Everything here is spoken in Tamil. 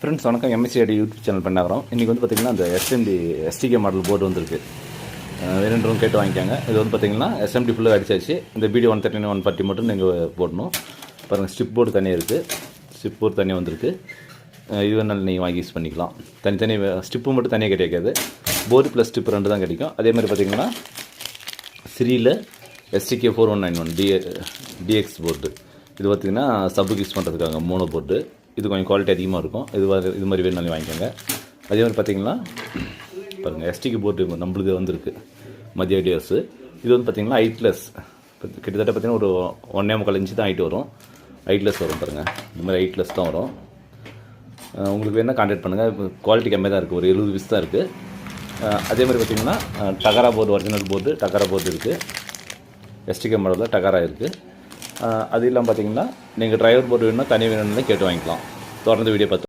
ஃப்ரெண்ட்ஸ் வணக்கம். எம்எஸ்சிஐடி யூடியூப் சேனல் பண்ணாகிறோம். இன்றைக்கி வந்து பார்த்திங்கன்னா அந்த எஸ்டிகே மாடல் போர்டு வந்துருக்கு. வேணுன்றவங்க கேட்டு வாங்கிக்காங்க. இது வந்து பார்த்திங்கன்னா எஸ்எம்டி ஃபுல்லாக அடிச்சாச்சு. இந்த பிடி 139 140 மட்டும் நீங்கள் போடணும். பாருங்கள், ஸ்டிப் போர்டு தனியாக இருக்குது. ஸ்டிப் போர்டு தனியாக வந்திருக்கு. இது வேணாலும் நீங்கள் வாங்கி யூஸ் பண்ணிக்கலாம். தனித்தனி ஸ்டிப்பு மட்டும் தனியாக கிடைக்காது. போர்டு ப்ளஸ் ஸ்டிப் ரெண்டு தான் கிடைக்கும். அதே மாதிரி பார்த்திங்கன்னா ஸ்ரீயில் எஸ்டிகே 4191 டிஎக்ஸ் போர்டு. இது பார்த்திங்கன்னா சப்புக்கு யூஸ் பண்ணுறதுக்காக மோனோ போர்டு. இது கொஞ்சம் குவாலிட்டி அதிகமாக இருக்கும். இது மாதிரி வேணுனாலும் வாங்கிக்கோங்க. அதே மாதிரி பார்த்திங்கன்னா பாருங்கள், எஸ்டிகே போர்டு நம்மளுக்கு வந்திருக்கு மதிய ஐடியாஸு. இது வந்து பார்த்திங்கன்னா ஹைட்லெஸ். கிட்டத்தட்ட பார்த்திங்கன்னா ஒரு 1.25 இன்ச்சு தான் ஹைட் வரும். ஹைட்லெஸ் வரும் பாருங்கள். இந்த மாதிரி ஹைட்லெஸ் தான் வரும். உங்களுக்கு வேணால் கான்டாக்ட் பண்ணுங்கள். குவாலிட்டி கம்மியாக தான் இருக்குது. ஒரு 70 பீஸ் தான் இருக்குது. அதே மாதிரி பார்த்திங்கன்னா டகாரா போர்டு, ஒரிஜினல் போர்டு டகாரா போர்டு இருக்குது. எஸ்டிகே மாடலில் டகாரா இருக்குது. அது இல்லாமல் பார்த்தீங்கன்னா நீங்கள் டிரைவர் போர்டு வேணும்னா தனி வேணும்னு கேட்டு வாங்கிக்கலாம். தொடர்ந்து வீடியோ பார்த்து